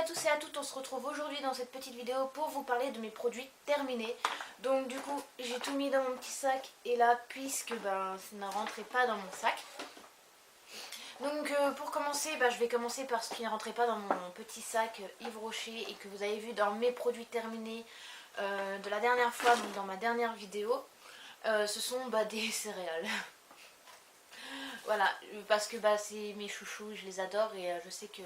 tous et à toutes, on se retrouve aujourd'hui dans cette petite vidéo pour vous parler de mes produits terminés. Donc du coup j'ai tout mis dans mon petit sac et là puisque ça ne rentrait pas dans mon sac. Donc pour commencer, je vais commencer par ce qui ne rentrait pas dans mon petit sac Yves Rocher et que vous avez vu dans mes produits terminés de la dernière fois, donc dans ma dernière vidéo. Ce sont des céréales. Voilà, parce que c'est mes chouchous, je les adore et je sais que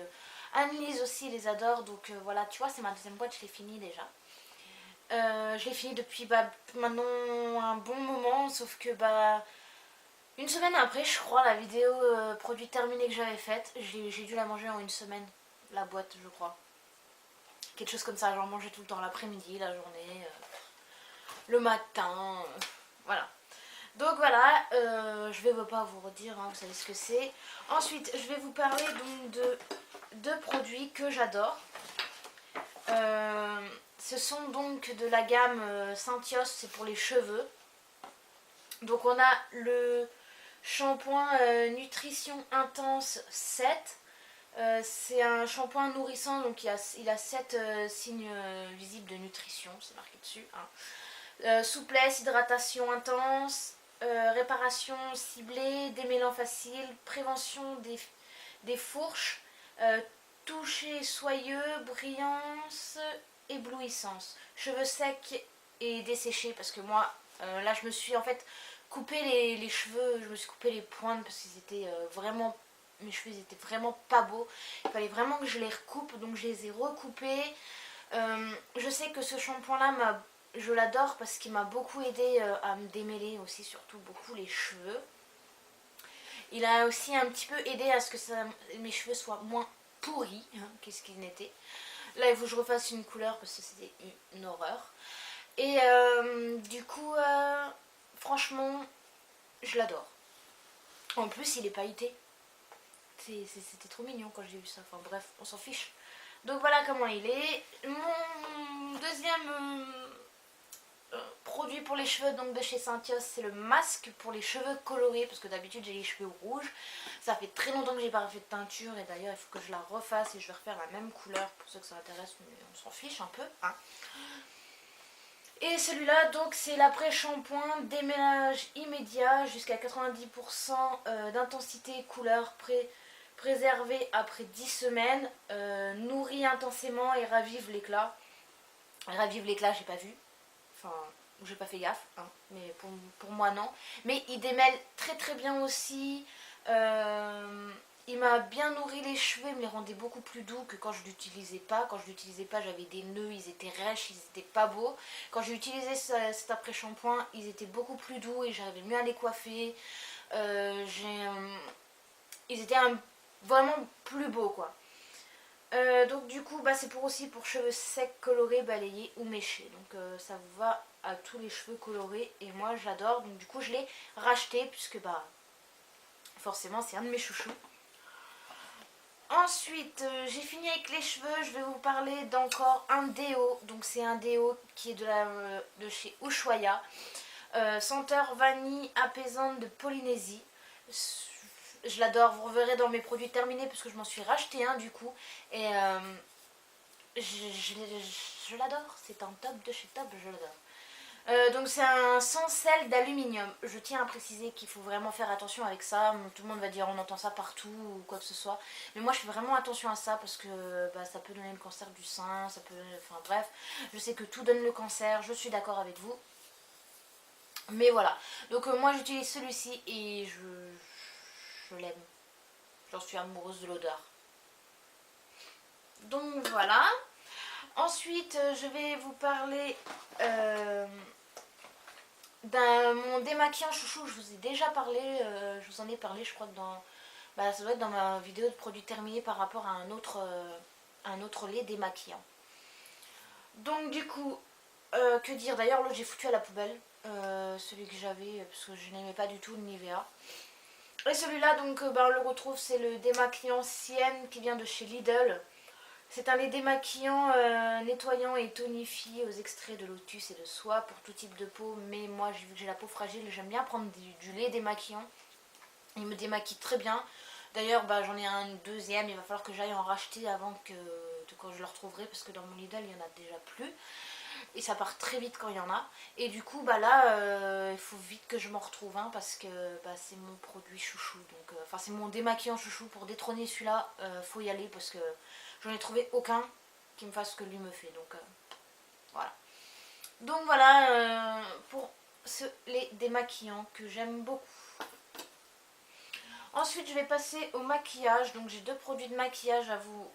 Anne-Lise aussi les adore, donc voilà, tu vois, c'est ma deuxième boîte, je l'ai fini déjà. Je l'ai fini depuis maintenant un bon moment, sauf que une semaine après, je crois, la vidéo produit terminé que j'avais faite, j'ai dû la manger en une semaine, la boîte, je crois. Quelque chose comme ça, j'en mangeais tout le temps, l'après-midi, la journée, le matin, voilà. Donc voilà, je vais pas vous redire, hein, vous savez ce que c'est. Ensuite, je vais vous parler donc de deux produits que j'adore. Ce sont donc de la gamme Saint-Yos, c'est pour les cheveux. Donc on a le shampoing Nutrition Intense 7. C'est un shampoing nourrissant, donc il a 7 signes visibles de nutrition, c'est marqué dessus. Hein. Souplesse, hydratation intense, réparation ciblée, démêlant facile, prévention des fourches, toucher soyeux, brillance, éblouissance, cheveux secs et desséchés, parce que moi là je me suis en fait coupé les cheveux, je me suis coupé les pointes parce qu'ils étaient vraiment, mes cheveux ils étaient vraiment pas beaux, il fallait vraiment que je les recoupe, donc je les ai recoupés. Je sais que ce shampoing là je l'adore parce qu'il m'a beaucoup aidé à me démêler aussi, surtout beaucoup les cheveux. Il a aussi un petit peu aidé à ce que mes cheveux soient moins pourris qu'est-ce qu'ils n'étaient. Là il faut que je refasse une couleur parce que c'était une horreur. Et du coup franchement je l'adore. En plus il est pailleté. C'était trop mignon quand j'ai vu ça. Enfin bref, on s'en fiche. Donc voilà comment il est. Mon deuxième produit pour les cheveux donc de chez Saint-Yos, c'est le masque pour les cheveux colorés, parce que d'habitude j'ai les cheveux rouges. Ça fait très longtemps que j'ai pas refait de teinture et d'ailleurs il faut que je la refasse et je vais refaire la même couleur pour ceux que ça intéresse, mais on s'en fiche un peu. Hein. Et celui-là donc c'est l'après-shampoing démêlage immédiat jusqu'à 90% d'intensité couleur préservé après 10 semaines, nourrit intensément et ravive l'éclat. Ravive l'éclat, j'ai pas vu. Enfin, j'ai pas fait gaffe, hein, mais pour moi non. Mais il démêle très très bien aussi. Il m'a bien nourri les cheveux, il me les rendait beaucoup plus doux que quand je l'utilisais pas. Quand je l'utilisais pas, j'avais des nœuds, ils étaient rêches, ils étaient pas beaux. Quand j'ai utilisé cet après-shampoing, ils étaient beaucoup plus doux et j'arrivais mieux à les coiffer. Ils étaient vraiment plus beaux quoi. Donc du coup c'est aussi pour cheveux secs, colorés, balayés ou méchés. Donc ça vous va à tous les cheveux colorés et moi j'adore. Donc du coup je l'ai racheté puisque forcément c'est un de mes chouchous. Ensuite j'ai fini avec les cheveux, je vais vous parler d'encore un déo. Donc c'est un déo qui est de chez Ushuaïa. Senteur vanille apaisante de Polynésie. Je l'adore, vous reverrez dans mes produits terminés parce que je m'en suis racheté un du coup. Et je l'adore, c'est un top de chez top, je l'adore. Donc c'est un sans sel d'aluminium. Je tiens à préciser qu'il faut vraiment faire attention avec ça. Tout le monde va dire on entend ça partout ou quoi que ce soit. Mais moi je fais vraiment attention à ça parce que ça peut donner le cancer du sein, ça peut... Enfin bref, je sais que tout donne le cancer, je suis d'accord avec vous. Mais voilà, donc moi j'utilise celui-ci et je l'aime. J'en suis amoureuse de l'odeur. Donc voilà. Ensuite, je vais vous parler mon démaquillant chouchou. Je vous ai déjà parlé, je vous en ai parlé, je crois que ça doit être dans ma vidéo de produits terminés par rapport à un autre lait démaquillant. Donc du coup, que dire, d'ailleurs l'autre j'ai foutu à la poubelle, celui que j'avais, parce que je n'aimais pas du tout le Nivea. Et celui-là, donc, on le retrouve, c'est le démaquillant Sienne qui vient de chez Lidl. C'est un lait démaquillant, nettoyant et tonifié aux extraits de lotus et de soie pour tout type de peau. Mais moi, vu que j'ai la peau fragile, j'aime bien prendre du lait démaquillant. Il me démaquille très bien. D'ailleurs, j'en ai un deuxième, il va falloir que j'aille en racheter avant de quand je le retrouverai, parce que dans mon Lidl il y en a déjà plus. Et ça part très vite quand il y en a. Et du coup bah là il faut vite que je m'en retrouve un, parce que bah, c'est mon produit chouchou. Donc enfin c'est mon démaquillant chouchou. Pour détrôner celui-là faut y aller, parce que j'en ai trouvé aucun qui me fasse ce que lui me fait. Donc voilà. Donc voilà pour les démaquillants que j'aime beaucoup. Ensuite je vais passer au maquillage. Donc j'ai deux produits de maquillage à vous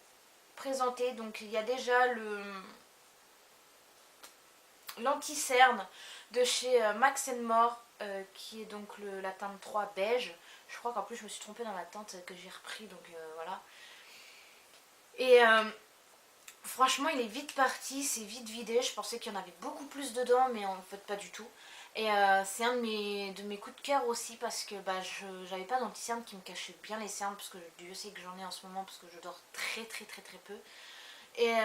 présenter. Donc il y a déjà l'anti-cerne de chez Max More, qui est donc la teinte 3 beige. Je crois qu'en plus je me suis trompée dans la teinte que j'ai repris, donc voilà. Et franchement il est vite parti, c'est vite vidé. Je pensais qu'il y en avait beaucoup plus dedans, mais en fait pas du tout. Et c'est un de mes coups de cœur aussi, parce que bah, j'avais pas d'anti-cerne qui me cachait bien les cernes, parce que Dieu sait que j'en ai en ce moment, parce que je dors très peu. Et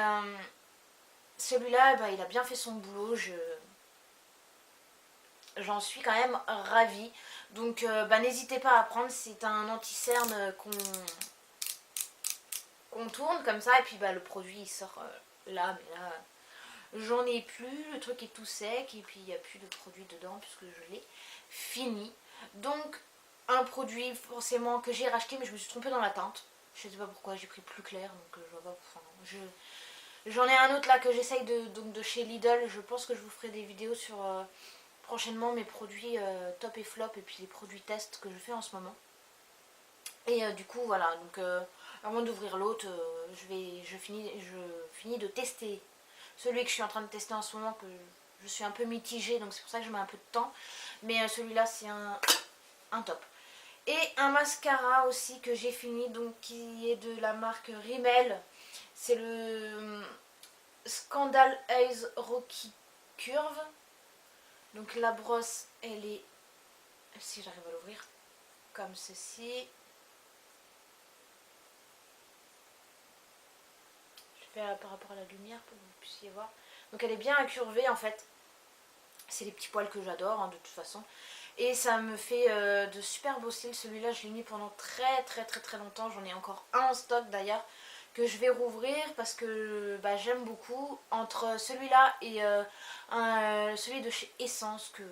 celui-là bah, il a bien fait son boulot, j'en suis quand même ravie. Donc bah, n'hésitez pas à prendre, c'est un anti-cerne qu'on tourne comme ça, et puis bah, le produit il sort là, mais là j'en ai plus, le truc est tout sec, et puis il n'y a plus de produit dedans puisque je l'ai fini. Donc un produit forcément que j'ai racheté, mais je me suis trompée dans la teinte. Je sais pas pourquoi, j'ai pris plus clair, donc je vois pas. Enfin, j'en ai un autre là que j'essaye de chez Lidl. Je pense que je vous ferai des vidéos sur prochainement mes produits top et flop, et puis les produits test que je fais en ce moment. Et du coup voilà, donc avant d'ouvrir l'autre, je finis de tester celui que je suis en train de tester en ce moment, que je suis un peu mitigée, donc c'est pour ça que je mets un peu de temps. Mais celui-là c'est un top. Et un mascara aussi que j'ai fini, donc qui est de la marque Rimmel. C'est le Scandal Eyes Rocky Curve. Donc la brosse elle est, si j'arrive à l'ouvrir, comme ceci. Je fais par rapport à la lumière pour que vous puissiez voir. Donc elle est bien incurvée en fait. C'est les petits poils que j'adore hein, de toute façon. Et ça me fait de super beaux cils. Celui-là je l'ai mis pendant très longtemps. J'en ai encore un en stock d'ailleurs, que je vais rouvrir parce que bah, j'aime beaucoup. Entre celui-là et celui de chez Essence, que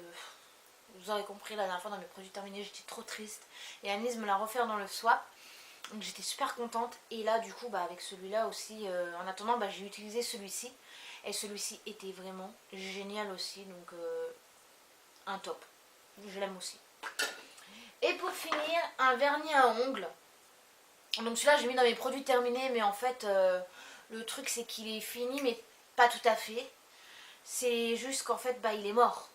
vous aurez compris la dernière fois dans mes produits terminés j'étais trop triste. Et Anis me l'a refaire dans le swap. Donc j'étais super contente. Et là du coup bah, avec celui-là aussi, en attendant bah, j'ai utilisé celui-ci. Et celui-ci était vraiment génial aussi. Donc un top. Je l'aime aussi. Et pour finir, un vernis à ongles. Donc celui-là j'ai mis dans mes produits terminés, mais en fait le truc c'est qu'il est fini, mais pas tout à fait. C'est juste qu'en fait bah, il est mort.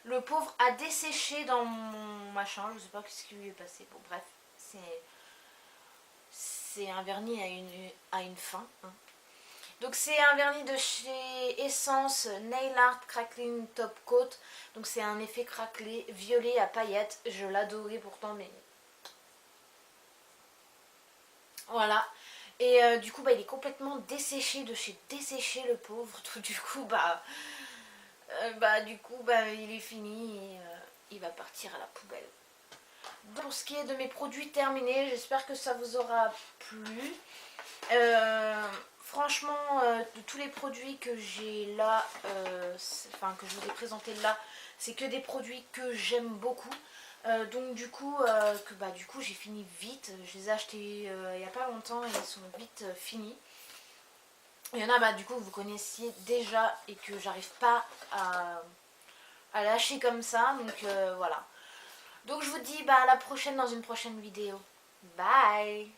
Le pauvre a desséché dans mon machin, je sais pas ce qui lui est passé. Bon bref, c'est un vernis à une fin. Hein. Donc c'est un vernis de chez Essence Nail Art Crackling Top Coat. Donc c'est un effet craquelé violet à paillettes. Je l'adorais pourtant, mais voilà. Et du coup bah, il est complètement desséché de chez desséché le pauvre. Tout du coup bah il est fini et il va partir à la poubelle. Pour ce qui est de mes produits terminés, j'espère que ça vous aura plu. Franchement, de tous les produits que j'ai là, enfin que je vous ai présentés là, c'est que des produits que j'aime beaucoup. Donc du coup, j'ai fini vite. Je les ai achetés il n'y a pas longtemps et ils sont vite finis. Il y en a bah, du coup vous connaissiez déjà et que j'arrive pas à lâcher comme ça. Donc voilà. Donc je vous dis bah, à la prochaine dans une prochaine vidéo. Bye!